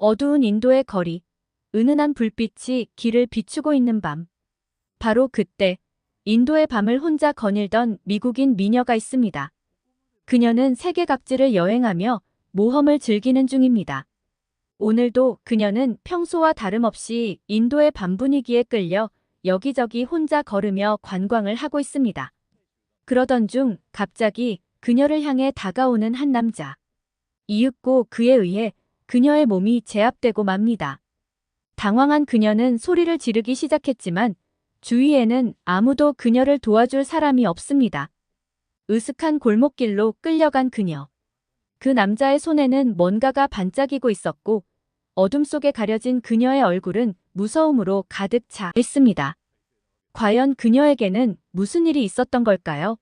어두운 인도의 거리, 은은한 불빛이 길을 비추고 있는 밤. 바로 그때 인도의 밤을 혼자 거닐던 미국인 미녀가 있습니다. 그녀는 세계 각지를 여행하며 모험을 즐기는 중입니다. 오늘도 그녀는 평소와 다름없이 인도의 밤 분위기에 끌려 여기저기 혼자 걸으며 관광을 하고 있습니다. 그러던 중 갑자기 그녀를 향해 다가오는 한 남자. 이윽고 그에 의해 그녀의 몸이 제압되고 맙니다. 당황한 그녀는 소리를 지르기 시작했지만 주위에는 아무도 그녀를 도와줄 사람이 없습니다. 으슥한 골목길로 끌려간 그녀. 그 남자의 손에는 뭔가가 반짝이고 있었고 어둠 속에 가려진 그녀의 얼굴은 무서움으로 가득 차 있습니다. 과연 그녀에게는 무슨 일이 있었던 걸까요?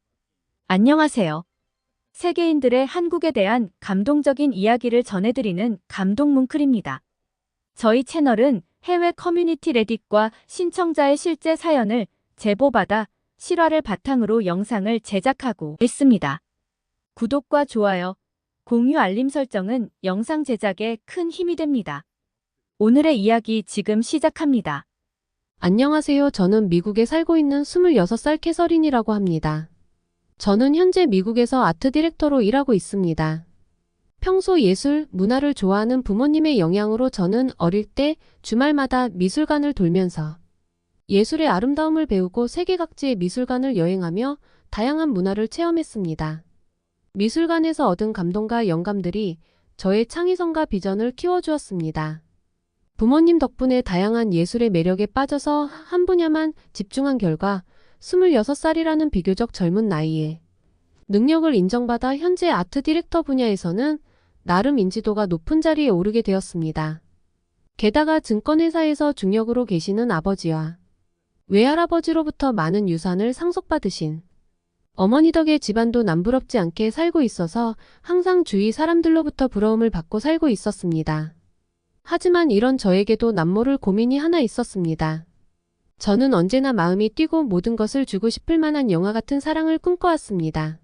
안녕하세요. 세계인들의 한국에 대한 감동적인 이야기를 전해드리는 감동뭉클입니다. 저희 채널은 해외 커뮤니티 레딧과 신청자의 실제 사연을 제보받아 실화를 바탕으로 영상을 제작하고 있습니다. 구독과 좋아요, 공유 알림 설정은 영상 제작에 큰 힘이 됩니다. 오늘의 이야기 지금 시작합니다. 안녕하세요. 저는 미국에 살고 있는 26살 캐서린이라고 합니다. 저는 현재 미국에서 아트 디렉터로 일하고 있습니다. 평소 예술, 문화를 좋아하는 부모님의 영향으로 저는 어릴 때 주말마다 미술관을 돌면서 예술의 아름다움을 배우고 세계 각지의 미술관을 여행하며 다양한 문화를 체험했습니다. 미술관에서 얻은 감동과 영감들이 저의 창의성과 비전을 키워주었습니다. 부모님 덕분에 다양한 예술의 매력에 빠져서 한 분야만 집중한 결과 26살이라는 비교적 젊은 나이에 능력을 인정받아 현재 아트 디렉터 분야에서는 나름 인지도가 높은 자리에 오르게 되었습니다. 게다가 증권회사에서 중역으로 계시는 아버지와 외할아버지로부터 많은 유산을 상속받으신 어머니 덕에 집안도 남부럽지 않게 살고 있어서 항상 주위 사람들로부터 부러움을 받고 살고 있었습니다. 하지만 이런 저에게도 남모를 고민이 하나 있었습니다. 저는 언제나 마음이 뛰고 모든 것을 주고 싶을 만한 영화 같은 사랑을 꿈꿔왔습니다.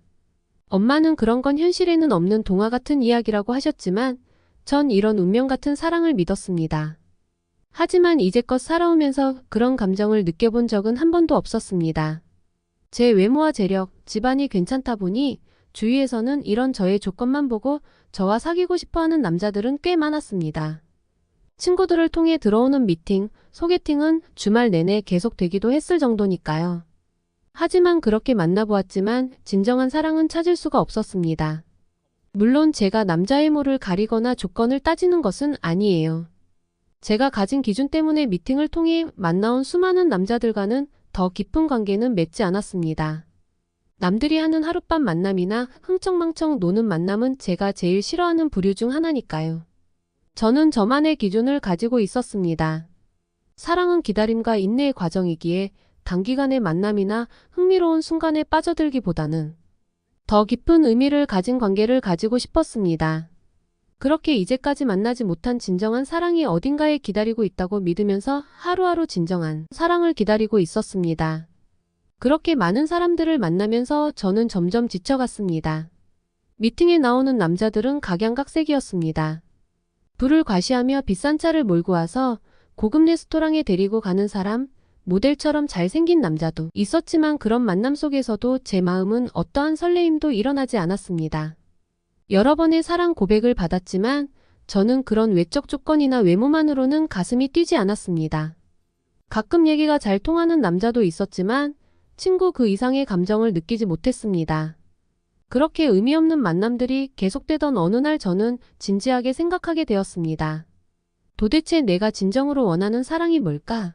엄마는 그런 건 현실에는 없는 동화 같은 이야기라고 하셨지만 전 이런 운명 같은 사랑을 믿었습니다. 하지만 이제껏 살아오면서 그런 감정을 느껴본 적은 한 번도 없었습니다. 제 외모와 재력, 집안이 괜찮다 보니 주위에서는 이런 저의 조건만 보고 저와 사귀고 싶어하는 남자들은 꽤 많았습니다. 친구들을 통해 들어오는 미팅, 소개팅은 주말 내내 계속되기도 했을 정도니까요. 하지만 그렇게 만나보았지만 진정한 사랑은 찾을 수가 없었습니다. 물론 제가 남자의 모를 가리거나 조건을 따지는 것은 아니에요. 제가 가진 기준 때문에 미팅을 통해 만나온 수많은 남자들과는 더 깊은 관계는 맺지 않았습니다. 남들이 하는 하룻밤 만남이나 흥청망청 노는 만남은 제가 제일 싫어하는 부류 중 하나니까요. 저는 저만의 기준을 가지고 있었습니다. 사랑은 기다림과 인내의 과정이기에 단기간의 만남이나 흥미로운 순간에 빠져들기보다는 더 깊은 의미를 가진 관계를 가지고 싶었습니다. 그렇게 이제까지 만나지 못한 진정한 사랑이 어딘가에 기다리고 있다고 믿으면서 하루하루 진정한 사랑을 기다리고 있었습니다. 그렇게 많은 사람들을 만나면서 저는 점점 지쳐갔습니다. 미팅에 나오는 남자들은 각양각색이었습니다. 부를 과시하며 비싼 차를 몰고 와서 고급 레스토랑에 데리고 가는 사람, 모델처럼 잘생긴 남자도 있었지만 그런 만남 속에서도 제 마음은 어떠한 설레임도 일어나지 않았습니다. 여러 번의 사랑 고백을 받았지만 저는 그런 외적 조건이나 외모만으로는 가슴이 뛰지 않았습니다. 가끔 얘기가 잘 통하는 남자도 있었지만 친구 그 이상의 감정을 느끼지 못했습니다. 그렇게 의미 없는 만남들이 계속되던 어느 날 저는 진지하게 생각하게 되었습니다. 도대체 내가 진정으로 원하는 사랑이 뭘까?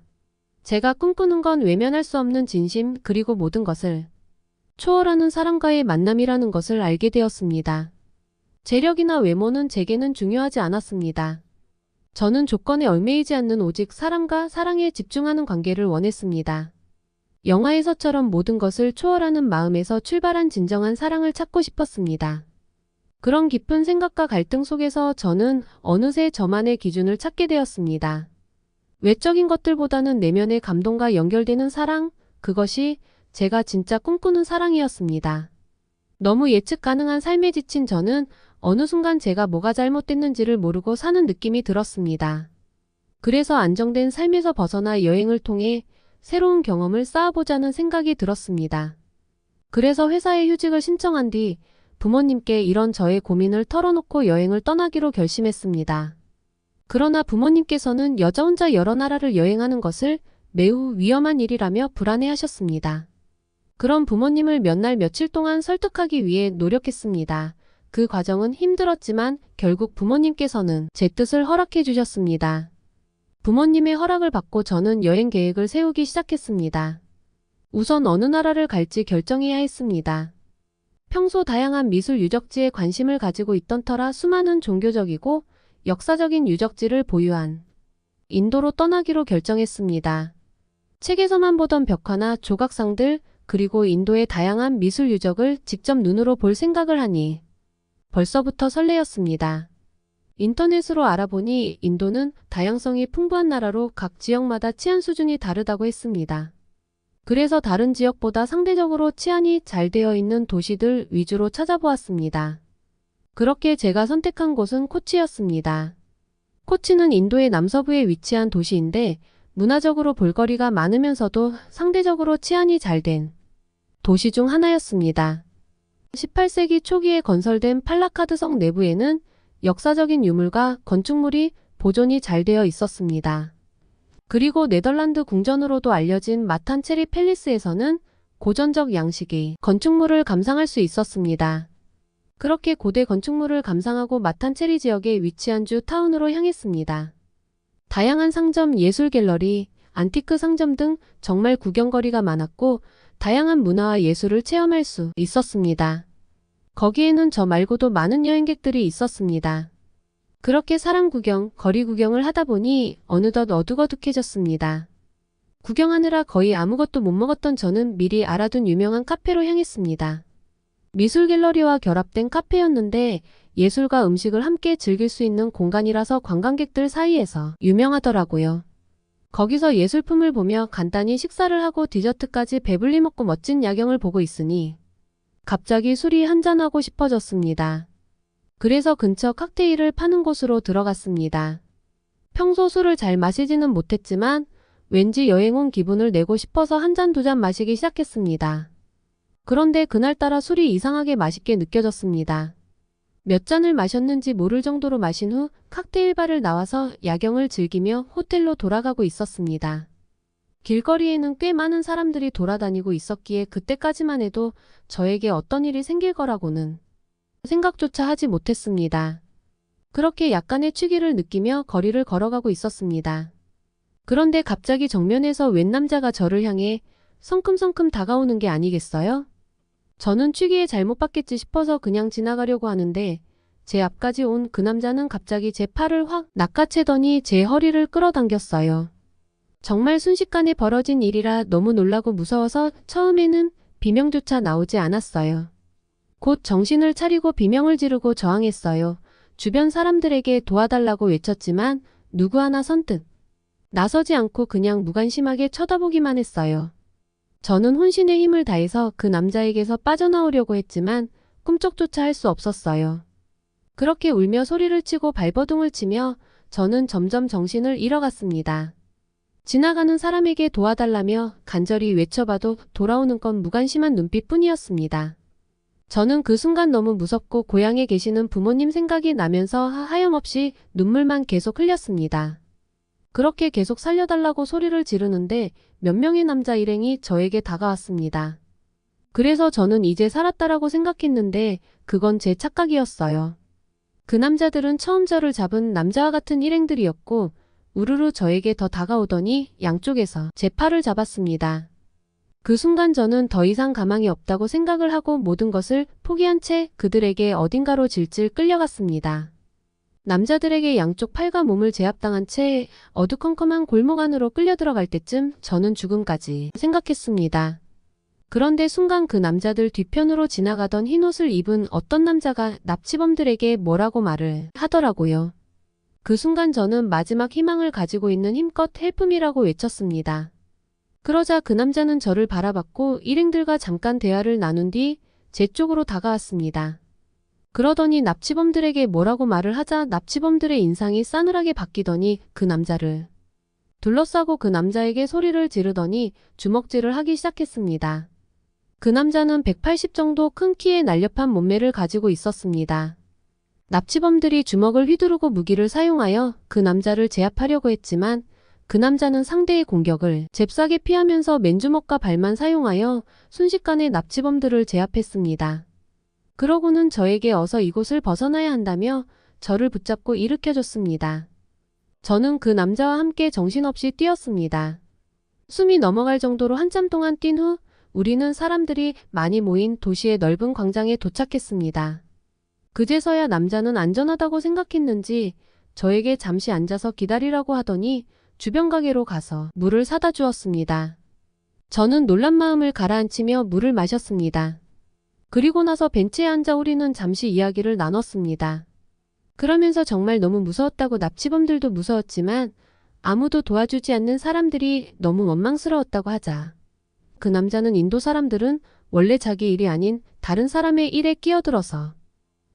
제가 꿈꾸는 건 외면할 수 없는 진심 그리고 모든 것을 초월하는 사람과의 만남이라는 것을 알게 되었습니다. 재력이나 외모는 제게는 중요하지 않았습니다. 저는 조건에 얽매이지 않는 오직 사람과 사랑에 집중하는 관계를 원했습니다. 영화에서처럼 모든 것을 초월하는 마음에서 출발한 진정한 사랑을 찾고 싶었습니다. 그런 깊은 생각과 갈등 속에서 저는 어느새 저만의 기준을 찾게 되었습니다. 외적인 것들보다는 내면의 감동과 연결되는 사랑, 그것이 제가 진짜 꿈꾸는 사랑이었습니다. 너무 예측 가능한 삶에 지친 저는 어느 순간 제가 뭐가 잘못됐는지를 모르고 사는 느낌이 들었습니다. 그래서 안정된 삶에서 벗어나 여행을 통해 새로운 경험을 쌓아보자는 생각이 들었습니다. 그래서 회사에 휴직을 신청한 뒤 부모님께 이런 저의 고민을 털어놓고 여행을 떠나기로 결심했습니다. 그러나 부모님께서는 여자 혼자 여러 나라를 여행하는 것을 매우 위험한 일이라며 불안해하셨습니다. 그런 부모님을 몇 날 며칠 동안 설득하기 위해 노력했습니다. 그 과정은 힘들었지만 결국 부모님께서는 제 뜻을 허락해 주셨습니다. 부모님의 허락을 받고 저는 여행 계획을 세우기 시작했습니다. 우선 어느 나라를 갈지 결정해야 했습니다. 평소 다양한 미술 유적지에 관심을 가지고 있던 터라 수많은 종교적이고 역사적인 유적지를 보유한 인도로 떠나기로 결정했습니다. 책에서만 보던 벽화나 조각상들 그리고 인도의 다양한 미술 유적을 직접 눈으로 볼 생각을 하니 벌써부터 설레었습니다. 인터넷으로 알아보니 인도는 다양성이 풍부한 나라로 각 지역마다 치안 수준이 다르다고 했습니다. 그래서 다른 지역보다 상대적으로 치안이 잘 되어 있는 도시들 위주로 찾아보았습니다. 그렇게 제가 선택한 곳은 코치였습니다. 코치는 인도의 남서부에 위치한 도시인데 문화적으로 볼거리가 많으면서도 상대적으로 치안이 잘 된 도시 중 하나였습니다. 18세기 초기에 건설된 팔라카드 성 내부에는 역사적인 유물과 건축물이 보존이 잘 되어 있었습니다. 그리고 네덜란드 궁전으로도 알려진 마탄 체리 팰리스에서는 고전적 양식의 건축물을 감상할 수 있었습니다. 그렇게 고대 건축물을 감상하고 마탄 체리 지역에 위치한 주 타운으로 향했습니다. 다양한 상점, 예술 갤러리, 안티크 상점 등 정말 구경거리가 많았고 다양한 문화와 예술을 체험할 수 있었습니다. 거기에는 저 말고도 많은 여행객들이 있었습니다. 그렇게 사람 구경, 거리 구경을 하다 보니 어느덧 어둑어둑해졌습니다. 구경하느라 거의 아무것도 못 먹었던 저는 미리 알아둔 유명한 카페로 향했습니다. 미술 갤러리와 결합된 카페였는데 예술과 음식을 함께 즐길 수 있는 공간이라서 관광객들 사이에서 유명하더라고요. 거기서 예술품을 보며 간단히 식사를 하고 디저트까지 배불리 먹고 멋진 야경을 보고 있으니 갑자기 술이 한잔하고 싶어졌습니다. 그래서 근처 칵테일을 파는 곳으로 들어갔습니다. 평소 술을 잘 마시지는 못했지만 왠지 여행 온 기분을 내고 싶어서 한 잔 두 잔 마시기 시작했습니다. 그런데 그날따라 술이 이상하게 맛있게 느껴졌습니다. 몇 잔을 마셨는지 모를 정도로 마신 후 칵테일 바를 나와서 야경을 즐기며 호텔로 돌아가고 있었습니다. 길거리에는 꽤 많은 사람들이 돌아다니고 있었기에 그때까지만 해도 저에게 어떤 일이 생길 거라고는 생각조차 하지 못했습니다. 그렇게 약간의 취기를 느끼며 거리를 걸어가고 있었습니다. 그런데 갑자기 정면에서 웬 남자가 저를 향해 성큼성큼 다가오는 게 아니겠어요? 저는 취기에 잘못 받겠지 싶어서 그냥 지나가려고 하는데 제 앞까지 온 그 남자는 갑자기 제 팔을 확 낚아채더니 제 허리를 끌어당겼어요. 정말 순식간에 벌어진 일이라 너무 놀라고 무서워서 처음에는 비명조차 나오지 않았어요. 곧 정신을 차리고 비명을 지르고 저항했어요. 주변 사람들에게 도와달라고 외쳤지만 누구 하나 선뜻 나서지 않고 그냥 무관심하게 쳐다보기만 했어요. 저는 혼신의 힘을 다해서 그 남자에게서 빠져나오려고 했지만 꿈쩍조차 할 수 없었어요. 그렇게 울며 소리를 치고 발버둥을 치며 저는 점점 정신을 잃어갔습니다. 지나가는 사람에게 도와달라며 간절히 외쳐봐도 돌아오는 건 무관심한 눈빛뿐이었습니다. 저는 그 순간 너무 무섭고 고향에 계시는 부모님 생각이 나면서 하염없이 눈물만 계속 흘렸습니다. 그렇게 계속 살려달라고 소리를 지르는데 몇 명의 남자 일행이 저에게 다가왔습니다. 그래서 저는 이제 살았다라고 생각했는데 그건 제 착각이었어요. 그 남자들은 처음 저를 잡은 남자와 같은 일행들이었고 우르르 저에게 더 다가오더니 양쪽에서 제 팔을 잡았습니다. 그 순간 저는 더 이상 가망이 없다고 생각을 하고 모든 것을 포기한 채 그들에게 어딘가로 질질 끌려갔습니다. 남자들에게 양쪽 팔과 몸을 제압당한 채 어두컴컴한 골목 안으로 끌려 들어갈 때쯤 저는 죽음까지 생각했습니다. 그런데 순간 그 남자들 뒤편으로 지나가던 흰옷을 입은 어떤 남자가 납치범들에게 뭐라고 말을 하더라고요. 그 순간 저는 마지막 희망을 가지고 있는 힘껏 헬프미라고 외쳤습니다. 그러자 그 남자는 저를 바라봤고 일행들과 잠깐 대화를 나눈 뒤 제 쪽으로 다가왔습니다. 그러더니 납치범들에게 뭐라고 말을 하자 납치범들의 인상이 싸늘하게 바뀌더니 그 남자를 둘러싸고 그 남자에게 소리를 지르더니 주먹질을 하기 시작했습니다. 그 남자는 180 정도 큰 키에 날렵한 몸매를 가지고 있었습니다. 납치범들이 주먹을 휘두르고 무기를 사용하여 그 남자를 제압하려고 했지만 그 남자는 상대의 공격을 잽싸게 피하면서 맨주먹과 발만 사용하여 순식간에 납치범들을 제압했습니다. 그러고는 저에게 어서 이곳을 벗어나야 한다며 저를 붙잡고 일으켜줬습니다. 저는 그 남자와 함께 정신없이 뛰었습니다. 숨이 넘어갈 정도로 한참 동안 뛴 후 우리는 사람들이 많이 모인 도시의 넓은 광장에 도착했습니다. 그제서야 남자는 안전하다고 생각했는지 저에게 잠시 앉아서 기다리라고 하더니 주변 가게로 가서 물을 사다 주었습니다. 저는 놀란 마음을 가라앉히며 물을 마셨습니다. 그리고 나서 벤치에 앉아 우리는 잠시 이야기를 나눴습니다. 그러면서 정말 너무 무서웠다고 납치범들도 무서웠지만 아무도 도와주지 않는 사람들이 너무 원망스러웠다고 하자. 그 남자는 인도 사람들은 원래 자기 일이 아닌 다른 사람의 일에 끼어들어서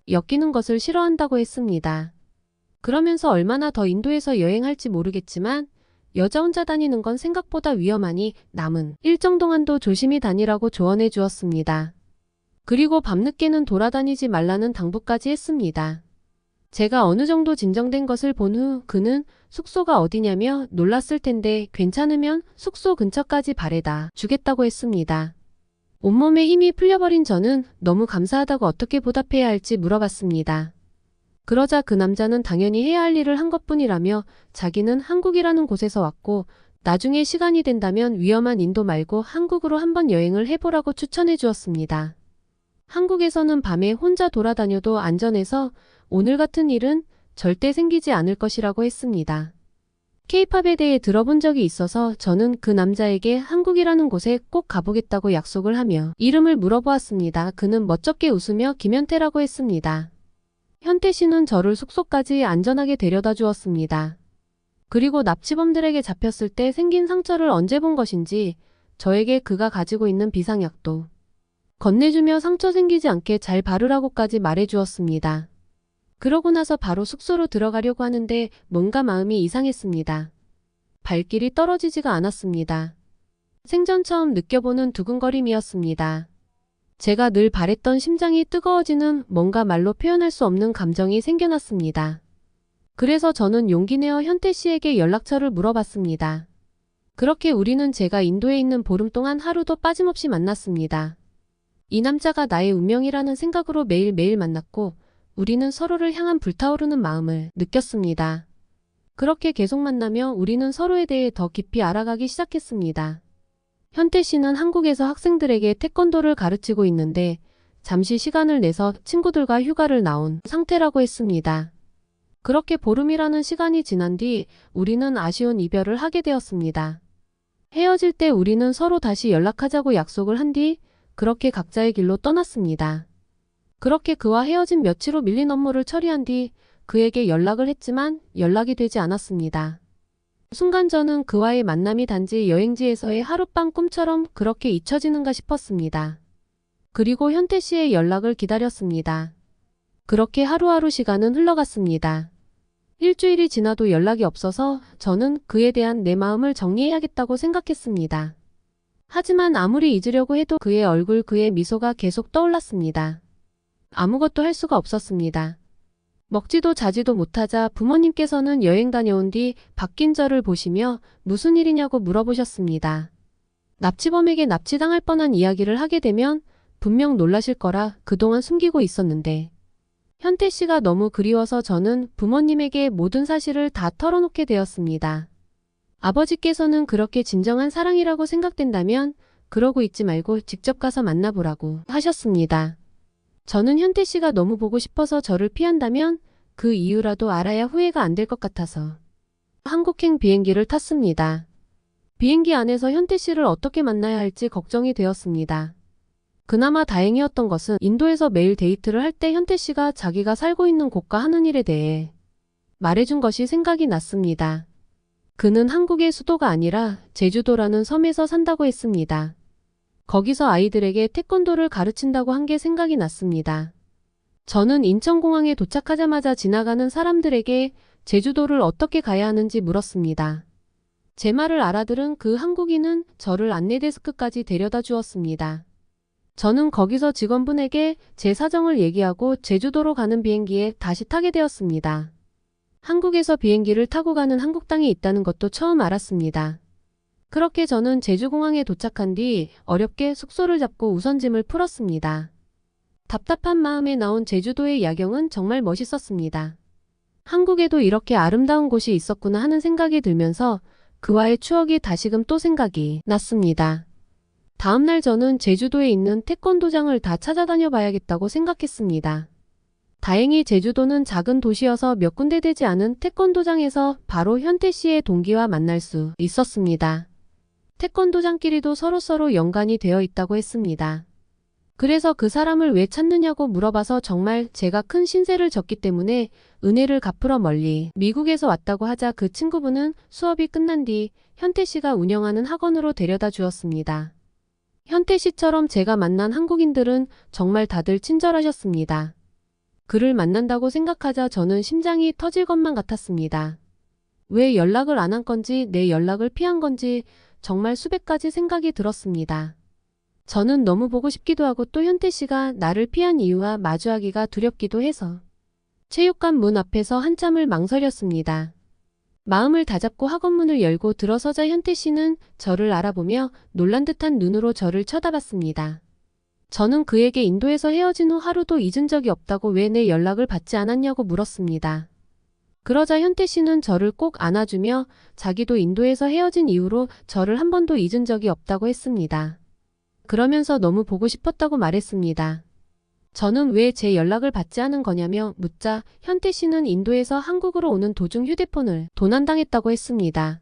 엮이는 것을 싫어한다고 했습니다. 그러면서 얼마나 더 인도에서 여행할지 모르겠지만 여자 혼자 다니는 건 생각보다 위험하니 남은 일정 동안도 조심히 다니라고 조언해 주었습니다. 그리고 밤늦게는 돌아다니지 말라는 당부까지 했습니다. 제가 어느 정도 진정된 것을 본 후 그는 숙소가 어디냐며 놀랐을 텐데 괜찮으면 숙소 근처까지 바래다 주겠다고 했습니다. 온몸에 힘이 풀려버린 저는 너무 감사하다고 어떻게 보답해야 할지 물어봤습니다. 그러자 그 남자는 당연히 해야 할 일을 한 것뿐이라며 자기는 한국이라는 곳에서 왔고 나중에 시간이 된다면 위험한 인도 말고 한국으로 한번 여행을 해보라고 추천해 주었습니다. 한국에서는 밤에 혼자 돌아다녀도 안전해서 오늘 같은 일은 절대 생기지 않을 것이라고 했습니다. K-팝에 대해 들어본 적이 있어서 저는 그 남자에게 한국이라는 곳에 꼭 가보겠다고 약속을 하며 이름을 물어보았습니다. 그는 멋쩍게 웃으며 김현태라고 했습니다. 현태 씨는 저를 숙소까지 안전하게 데려다 주었습니다. 그리고 납치범들에게 잡혔을 때 생긴 상처를 언제 본 것인지 저에게 그가 가지고 있는 비상약도 건네주며 상처 생기지 않게 잘 바르라고까지 말해주었습니다. 그러고 나서 바로 숙소로 들어가려고 하는데 뭔가 마음이 이상했습니다. 발길이 떨어지지가 않았습니다. 생전 처음 느껴보는 두근거림이었습니다. 제가 늘 바랬던 심장이 뜨거워지는 뭔가 말로 표현할 수 없는 감정이 생겨났습니다. 그래서 저는 용기 내어 현태 씨에게 연락처를 물어봤습니다. 그렇게 우리는 제가 인도에 있는 보름 동안 하루도 빠짐없이 만났습니다. 이 남자가 나의 운명이라는 생각으로 매일매일 만났고 우리는 서로를 향한 불타오르는 마음을 느꼈습니다. 그렇게 계속 만나며 우리는 서로에 대해 더 깊이 알아가기 시작했습니다. 현태 씨는 한국에서 학생들에게 태권도를 가르치고 있는데 잠시 시간을 내서 친구들과 휴가를 나온 상태라고 했습니다. 그렇게 보름이라는 시간이 지난 뒤 우리는 아쉬운 이별을 하게 되었습니다. 헤어질 때 우리는 서로 다시 연락하자고 약속을 한 뒤 그렇게 각자의 길로 떠났습니다. 그렇게 그와 헤어진 며칠 후 밀린 업무를 처리한 뒤 그에게 연락을 했지만 연락이 되지 않았습니다. 순간 저는 그와의 만남이 단지 여행지에서의 하룻밤 꿈처럼 그렇게 잊혀지는가 싶었습니다. 그리고 현태 씨의 연락을 기다렸습니다. 그렇게 하루하루 시간은 흘러갔습니다. 일주일이 지나도 연락이 없어서 저는 그에 대한 내 마음을 정리해야겠다고 생각했습니다. 하지만 아무리 잊으려고 해도 그의 얼굴, 그의 미소가 계속 떠올랐습니다. 아무것도 할 수가 없었습니다. 먹지도 자지도 못하자 부모님께서는 여행 다녀온 뒤 바뀐 저를 보시며 무슨 일이냐고 물어보셨습니다. 납치범에게 납치당할 뻔한 이야기를 하게 되면 분명 놀라실 거라 그동안 숨기고 있었는데 현태 씨가 너무 그리워서 저는 부모님에게 모든 사실을 다 털어놓게 되었습니다. 아버지께서는 그렇게 진정한 사랑이라고 생각된다면 그러고 있지 말고 직접 가서 만나보라고 하셨습니다. 저는 현태 씨가 너무 보고 싶어서 저를 피한다면 그 이유라도 알아야 후회가 안 될 것 같아서 한국행 비행기를 탔습니다. 비행기 안에서 현태 씨를 어떻게 만나야 할지 걱정이 되었습니다. 그나마 다행이었던 것은 인도에서 매일 데이트를 할 때 현태 씨가 자기가 살고 있는 곳과 하는 일에 대해 말해준 것이 생각이 났습니다. 그는 한국의 수도가 아니라 제주도라는 섬에서 산다고 했습니다. 거기서 아이들에게 태권도를 가르친다고 한 게 생각이 났습니다. 저는 인천공항에 도착하자마자 지나가는 사람들에게 제주도를 어떻게 가야 하는지 물었습니다. 제 말을 알아들은 그 한국인은 저를 안내데스크까지 데려다 주었습니다. 저는 거기서 직원분에게 제 사정을 얘기하고 제주도로 가는 비행기에 다시 타게 되었습니다. 한국에서 비행기를 타고 가는 한국 땅이 있다는 것도 처음 알았습니다. 그렇게 저는 제주공항에 도착한 뒤 어렵게 숙소를 잡고 우선 짐을 풀었습니다. 답답한 마음에 나온 제주도의 야경은 정말 멋있었습니다. 한국에도 이렇게 아름다운 곳이 있었구나 하는 생각이 들면서 그와의 추억이 다시금 또 생각이 났습니다. 다음날 저는 제주도에 있는 태권도장을 다 찾아다녀 봐야겠다고 생각했습니다. 다행히 제주도는 작은 도시여서 몇 군데 되지 않은 태권도장에서 바로 현태 씨의 동기와 만날 수 있었습니다. 태권도장끼리도 서로서로 연관이 되어 있다고 했습니다. 그래서 그 사람을 왜 찾느냐고 물어봐서 정말 제가 큰 신세를 졌기 때문에 은혜를 갚으러 멀리 미국에서 왔다고 하자 그 친구분은 수업이 끝난 뒤 현태 씨가 운영하는 학원으로 데려다 주었습니다. 현태 씨처럼 제가 만난 한국인들은 정말 다들 친절하셨습니다. 그를 만난다고 생각하자 저는 심장이 터질 것만 같았습니다. 왜 연락을 안 한 건지 내 연락을 피한 건지 정말 수백 가지 생각이 들었습니다. 저는 너무 보고 싶기도 하고 또 현태 씨가 나를 피한 이유와 마주하기가 두렵기도 해서 체육관 문 앞에서 한참을 망설였습니다. 마음을 다잡고 학원문을 열고 들어서자 현태 씨는 저를 알아보며 놀란 듯한 눈으로 저를 쳐다봤습니다. 저는 그에게 인도에서 헤어진 후 하루도 잊은 적이 없다고 왜 내 연락을 받지 않았냐고 물었습니다. 그러자 현태 씨는 저를 꼭 안아주며 자기도 인도에서 헤어진 이후로 저를 한 번도 잊은 적이 없다고 했습니다. 그러면서 너무 보고 싶었다고 말했습니다. 저는 왜 제 연락을 받지 않은 거냐며 묻자 현태 씨는 인도에서 한국으로 오는 도중 휴대폰을 도난당했다고 했습니다.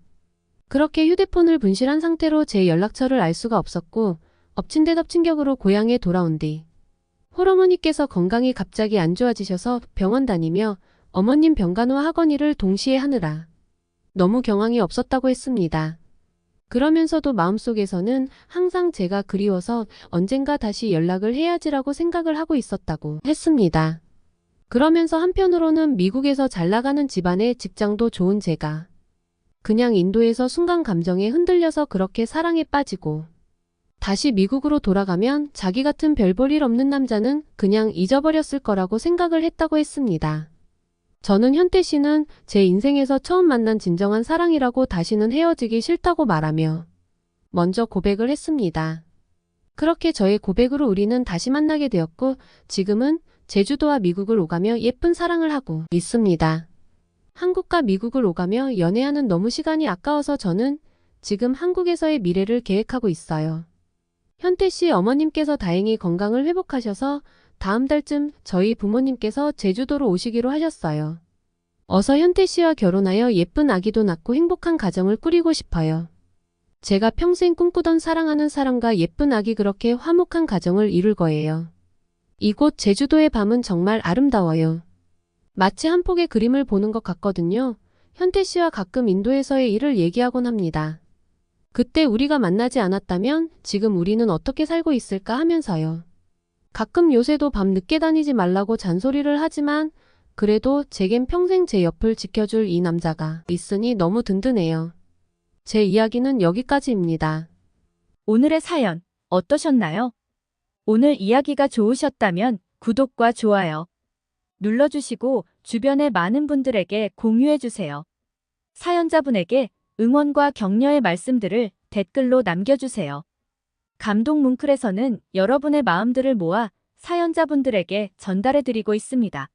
그렇게 휴대폰을 분실한 상태로 제 연락처를 알 수가 없었고 엎친 데 덮친 격으로 고향에 돌아온 뒤 홀어머니께서 건강이 갑자기 안 좋아지셔서 병원 다니며 어머님 병간호와 학원 일을 동시에 하느라 너무 경황이 없었다고 했습니다. 그러면서도 마음속에서는 항상 제가 그리워서 언젠가 다시 연락을 해야지라고 생각을 하고 있었다고 했습니다. 그러면서 한편으로는 미국에서 잘 나가는 집안에 직장도 좋은 제가 그냥 인도에서 순간 감정에 흔들려서 그렇게 사랑에 빠지고 다시 미국으로 돌아가면 자기 같은 별 볼 일 없는 남자는 그냥 잊어버렸을 거라고 생각을 했다고 했습니다. 저는 현태 씨는 제 인생에서 처음 만난 진정한 사랑이라고 다시는 헤어지기 싫다고 말하며 먼저 고백을 했습니다. 그렇게 저의 고백으로 우리는 다시 만나게 되었고 지금은 제주도와 미국을 오가며 예쁜 사랑을 하고 있습니다. 한국과 미국을 오가며 연애하는 너무 시간이 아까워서 저는 지금 한국에서의 미래를 계획하고 있어요. 현태 씨 어머님께서 다행히 건강을 회복하셔서 다음 달쯤 저희 부모님께서 제주도로 오시기로 하셨어요. 어서 현태 씨와 결혼하여 예쁜 아기도 낳고 행복한 가정을 꾸리고 싶어요. 제가 평생 꿈꾸던 사랑하는 사람과 예쁜 아기 그렇게 화목한 가정을 이룰 거예요. 이곳 제주도의 밤은 정말 아름다워요. 마치 한 폭의 그림을 보는 것 같거든요. 현태 씨와 가끔 인도에서의 일을 얘기하곤 합니다. 그때 우리가 만나지 않았다면 지금 우리는 어떻게 살고 있을까 하면서요. 가끔 요새도 밤 늦게 다니지 말라고 잔소리를 하지만 그래도 제겐 평생 제 옆을 지켜줄 이 남자가 있으니 너무 든든해요. 제 이야기는 여기까지입니다. 오늘의 사연 어떠셨나요? 오늘 이야기가 좋으셨다면 구독과 좋아요 눌러주시고 주변의 많은 분들에게 공유해주세요. 사연자분에게 응원과 격려의 말씀들을 댓글로 남겨주세요. 감동 뭉클에서는 여러분의 마음들을 모아 사연자분들에게 전달해드리고 있습니다.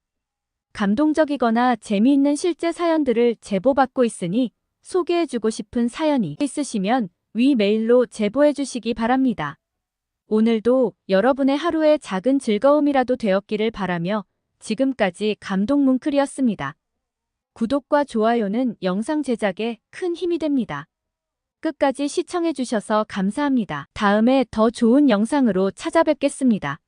감동적이거나 재미있는 실제 사연들을 제보받고 있으니 소개해주고 싶은 사연이 있으시면 위 메일로 제보해주시기 바랍니다. 오늘도 여러분의 하루에 작은 즐거움이라도 되었기를 바라며 지금까지 감동 뭉클이었습니다. 구독과 좋아요는 영상 제작에 큰 힘이 됩니다. 끝까지 시청해주셔서 감사합니다. 다음에 더 좋은 영상으로 찾아뵙겠습니다.